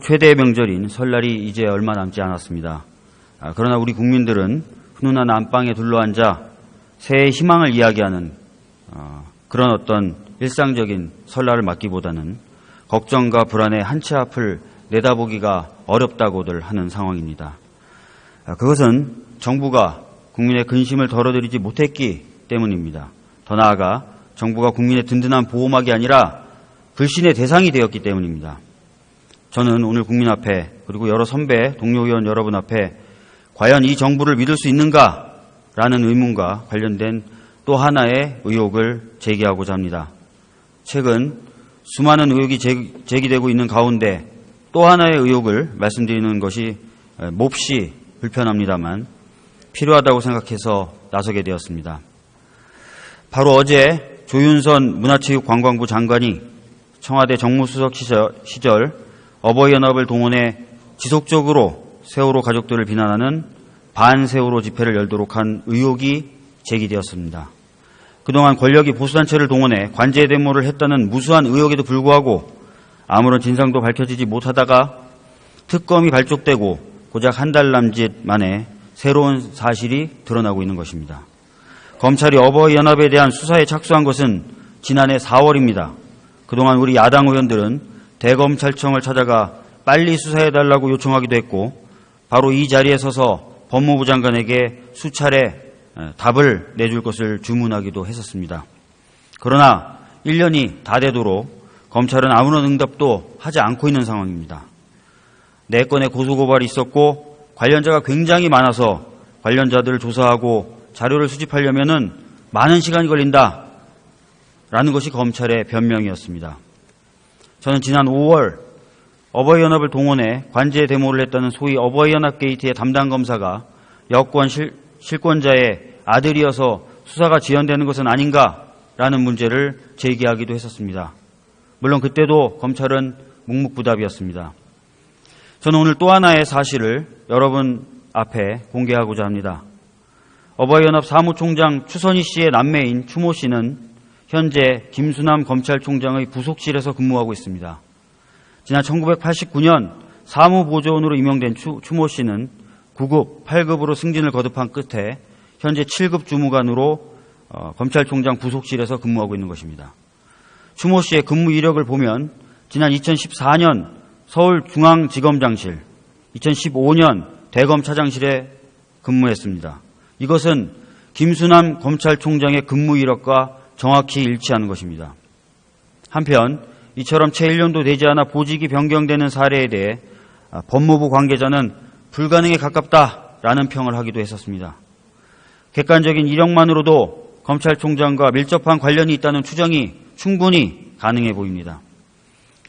민족 최대의 명절인 설날이 이제 얼마 남지 않았습니다. 그러나 우리 국민들은 훈훈한 안방에 둘러앉아 새해의 희망을 이야기하는 그런 어떤 일상적인 설날을 맞기보다는 걱정과 불안에 한 치 앞을 내다보기가 어렵다고들 하는 상황입니다. 그것은 정부가 국민의 근심을 덜어드리지 못했기 때문입니다. 더 나아가 정부가 국민의 든든한 보호막이 아니라 불신의 대상이 되었기 때문입니다. 저는 오늘 국민 앞에 그리고 여러 선배, 동료 의원 여러분 앞에 과연 이 정부를 믿을 수 있는가라는 의문과 관련된 또 하나의 의혹을 제기하고자 합니다. 최근 수많은 의혹이 제기되고 있는 가운데 또 하나의 의혹을 말씀드리는 것이 몹시 불편합니다만 필요하다고 생각해서 나서게 되었습니다. 바로 어제 조윤선 문화체육관광부 장관이 청와대 정무수석 시절 어버이연합을 동원해 지속적으로 세월호 가족들을 비난하는 반세월호 집회를 열도록 한 의혹이 제기되었습니다. 그동안 권력이 보수단체를 동원해 관제 데모를 했다는 무수한 의혹에도 불구하고 아무런 진상도 밝혀지지 못하다가 특검이 발족되고 고작 한 달 남짓 만에 새로운 사실이 드러나고 있는 것입니다. 검찰이 어버이연합에 대한 수사에 착수한 것은 지난해 4월입니다. 그동안 우리 야당 의원들은 대검찰청을 찾아가 빨리 수사해달라고 요청하기도 했고 바로 이 자리에 서서 법무부 장관에게 수차례 답을 내줄 것을 주문하기도 했었습니다. 그러나 1년이 다 되도록 검찰은 아무런 응답도 하지 않고 있는 상황입니다. 4건의 고소고발이 있었고 관련자가 굉장히 많아서 관련자들을 조사하고 자료를 수집하려면 많은 시간이 걸린다라는 것이 검찰의 변명이었습니다. 저는 지난 5월 어버이연합을 동원해 관제 데모를 했다는 소위 어버이연합 게이트의 담당 검사가 여권 실권자의 아들이어서 수사가 지연되는 것은 아닌가라는 문제를 제기하기도 했었습니다. 물론 그때도 검찰은 묵묵부답이었습니다. 저는 오늘 또 하나의 사실을 여러분 앞에 공개하고자 합니다. 어버이연합 사무총장 추선희 씨의 남매인 추모 씨는 현재 김수남 검찰총장의 부속실에서 근무하고 있습니다. 지난 1989년 사무보조원으로 임명된 추모 씨는 9급, 8급으로 승진을 거듭한 끝에 현재 7급 주무관으로 검찰총장 부속실에서 근무하고 있는 것입니다. 추모 씨의 근무 이력을 보면 지난 2014년 서울중앙지검장실, 2015년 대검차장실에 근무했습니다. 이것은 김수남 검찰총장의 근무 이력과 정확히 일치하는 것입니다. 한편 이처럼 채 1년도 되지 않아 보직이 변경되는 사례에 대해 법무부 관계자는 불가능에 가깝다라는 평을 하기도 했었습니다. 객관적인 이력만으로도 검찰총장과 밀접한 관련이 있다는 추정이 충분히 가능해 보입니다.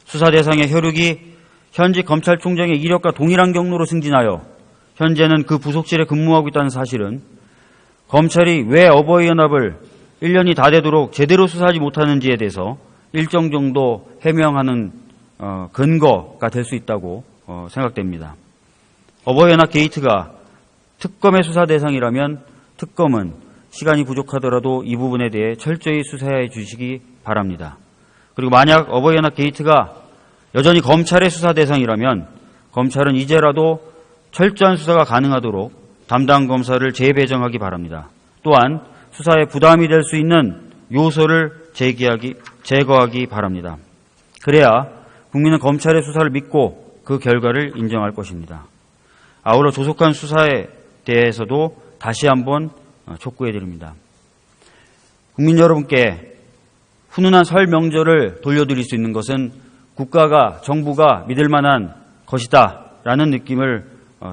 수사 대상의 혈육이 현직 검찰총장의 이력과 동일한 경로로 승진하여 현재는 그 부속실에 근무하고 있다는 사실은 검찰이 왜 어버이연합을 1년이 다 되도록 제대로 수사하지 못하는지에 대해서 일정 정도 해명하는 근거가 될 수 있다고 생각됩니다. 어버이연합 게이트가 특검의 수사 대상이라면 특검은 시간이 부족하더라도 이 부분에 대해 철저히 수사해 주시기 바랍니다. 그리고 만약 어버이연합 게이트가 여전히 검찰의 수사 대상이라면 검찰은 이제라도 철저한 수사가 가능하도록 담당 검사를 재배정하기 바랍니다. 또한 수사에 부담이 될 수 있는 요소를 제거하기 바랍니다. 그래야 국민은 검찰의 수사를 믿고 그 결과를 인정할 것입니다. 아울러 조속한 수사에 대해서도 다시 한번 촉구해드립니다. 국민 여러분께 훈훈한 설 명절을 돌려드릴 수 있는 것은 국가가, 정부가 믿을 만한 것이다라는 느낌을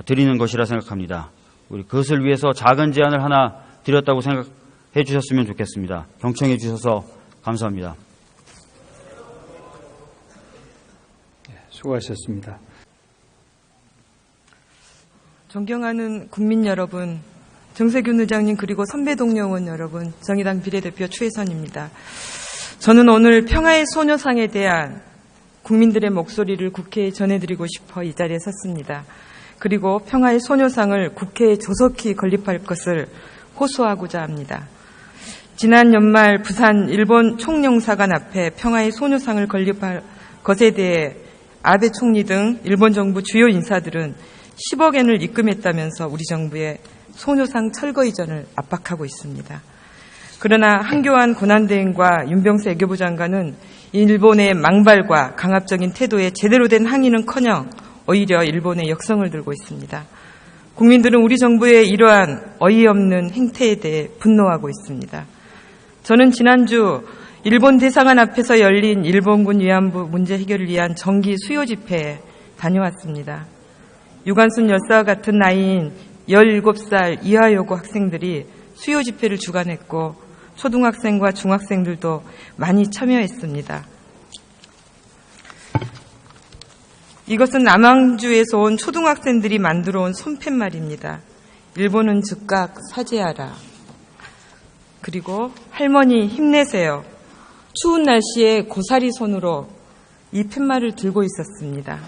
드리는 것이라 생각합니다. 우리 그것을 위해서 작은 제안을 하나 드렸다고 생각해 주셨으면 좋겠습니다. 경청해 주셔서 감사합니다. 수고하셨습니다. 존경하는 국민 여러분, 정세균 의장님 그리고 선배 동료 의원 여러분, 정의당 비례대표 추혜선입니다. 저는 오늘 평화의 소녀상에 대한 국민들의 목소리를 국회에 전해드리고 싶어 이 자리에 섰습니다. 그리고 평화의 소녀상을 국회에 조속히 건립할 것을 호소하고자 합니다. 지난 연말 부산 일본 총영사관 앞에 평화의 소녀상을 건립할 것에 대해 아베 총리 등 일본 정부 주요 인사들은 10억엔을 입금했다면서 우리 정부의 소녀상 철거 이전을 압박하고 있습니다. 그러나 한교안 권한대행과 윤병세 외교부 장관은 일본의 망발과 강압적인 태도에 제대로 된 항의는커녕 오히려 일본의 역성을 들고 있습니다. 국민들은 우리 정부의 이러한 어이없는 행태에 대해 분노하고 있습니다. 저는 지난주 일본 대사관 앞에서 열린 일본군 위안부 문제 해결을 위한 정기 수요 집회에 다녀왔습니다. 유관순 열사와 같은 나이인 17살 이하 여고 학생들이 수요 집회를 주관했고 초등학생과 중학생들도 많이 참여했습니다. 이것은 남항주에서 온 초등학생들이 만들어 온 손팻말입니다. 일본은 즉각 사죄하라. 그리고 할머니 힘내세요. 추운 날씨에 고사리 손으로 이 팻말을 들고 있었습니다.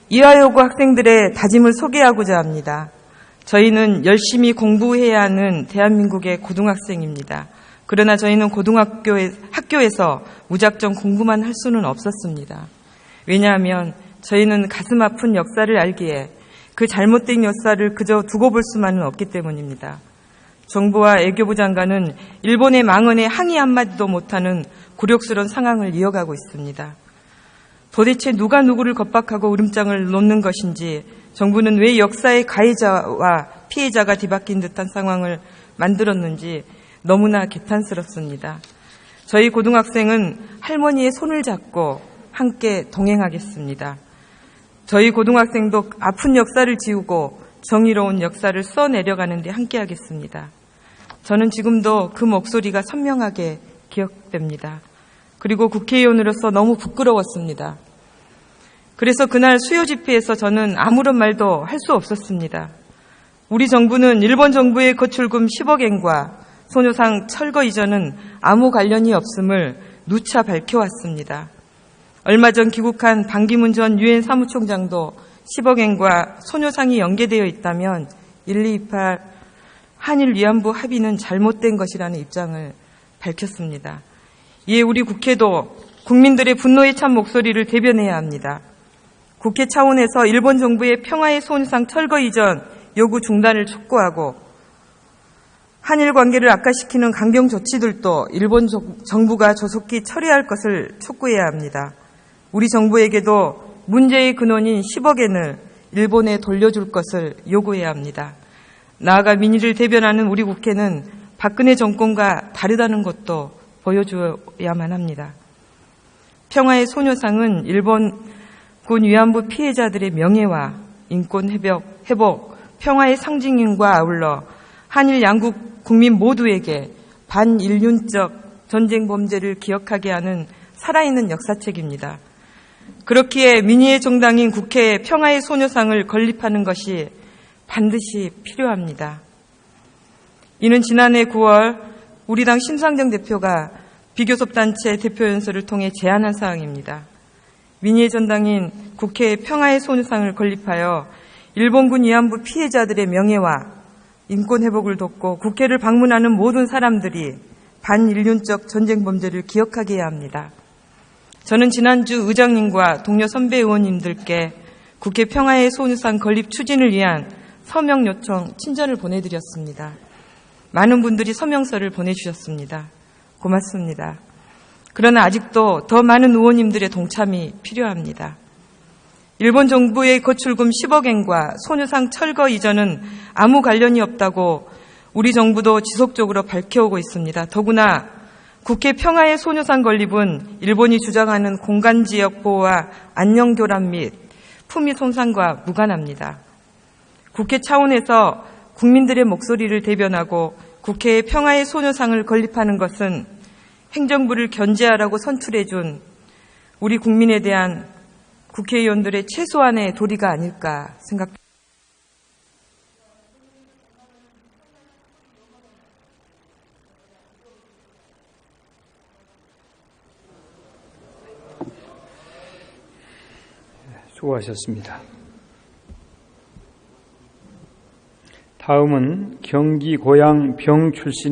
이화여고 학생들의 다짐을 소개하고자 합니다. 저희는 열심히 공부해야 하는 대한민국의 고등학생입니다. 그러나 저희는 학교에서 무작정 공부만 할 수는 없었습니다. 왜냐하면 저희는 가슴 아픈 역사를 알기에 그 잘못된 역사를 그저 두고 볼 수만은 없기 때문입니다. 정부와 외교부 장관은 일본의 망언에 항의 한마디도 못하는 굴욕스러운 상황을 이어가고 있습니다. 도대체 누가 누구를 겁박하고 울음장을 놓는 것인지, 정부는 왜 역사의 가해자와 피해자가 뒤바뀐 듯한 상황을 만들었는지 너무나 개탄스럽습니다. 저희 고등학생은 할머니의 손을 잡고 함께 동행하겠습니다. 저희 고등학생도 아픈 역사를 지우고 정의로운 역사를 써내려가는 데 함께하겠습니다. 저는 지금도 그 목소리가 선명하게 기억됩니다. 그리고 국회의원으로서 너무 부끄러웠습니다. 그래서 그날 수요 집회에서 저는 아무런 말도 할 수 없었습니다. 우리 정부는 일본 정부의 거출금 10억엔과 소녀상 철거 이전은 아무 관련이 없음을 누차 밝혀왔습니다. 얼마 전 귀국한 반기문 전 유엔 사무총장도 10억엔과 소녀상이 연계되어 있다면 1228 한일 위안부 합의는 잘못된 것이라는 입장을 밝혔습니다. 이에 우리 국회도 국민들의 분노에 찬 목소리를 대변해야 합니다. 국회 차원에서 일본 정부의 평화의 소녀상 철거 이전 요구 중단을 촉구하고 한일 관계를 악화시키는 강경 조치들도 일본 정부가 조속히 처리할 것을 촉구해야 합니다. 우리 정부에게도 문제의 근원인 10억엔을 일본에 돌려줄 것을 요구해야 합니다. 나아가 민의를 대변하는 우리 국회는 박근혜 정권과 다르다는 것도 보여줘야만 합니다. 평화의 소녀상은 일본군 위안부 피해자들의 명예와 인권 회복, 평화의 상징임과 아울러 한일 양국 국민 모두에게 반인륜적 전쟁 범죄를 기억하게 하는 살아있는 역사책입니다. 그렇기에 민의의 정당인 국회에 평화의 소녀상을 건립하는 것이 반드시 필요합니다. 이는 지난해 9월 우리 당 심상정 대표가 비교섭단체 대표연설을 통해 제안한 사항입니다. 민의의 전당인 국회에 평화의 소녀상을 건립하여 일본군 위안부 피해자들의 명예와 인권 회복을 돕고 국회를 방문하는 모든 사람들이 반인륜적 전쟁 범죄를 기억하게 해야 합니다. 저는 지난주 의장님과 동료 선배 의원님들께 국회 평화의 소녀상 건립 추진을 위한 서명 요청 친전을 보내드렸습니다. 많은 분들이 서명서를 보내주셨습니다. 고맙습니다. 그러나 아직도 더 많은 의원님들의 동참이 필요합니다. 일본 정부의 거출금 10억엔과 소녀상 철거 이전은 아무 관련이 없다고 우리 정부도 지속적으로 밝혀오고 있습니다. 더구나 국회 평화의 소녀상 건립은 일본이 주장하는 공간지역 보호와 안녕교란 및 품위 손상과 무관합니다. 국회 차원에서 국민들의 목소리를 대변하고 국회에 평화의 소녀상을 건립하는 것은 행정부를 견제하라고 선출해준 우리 국민에 대한 국회의원들의 최소한의 도리가 아닐까 생각합니다. 수고하셨습니다. 다음은 경기 고양 병 출신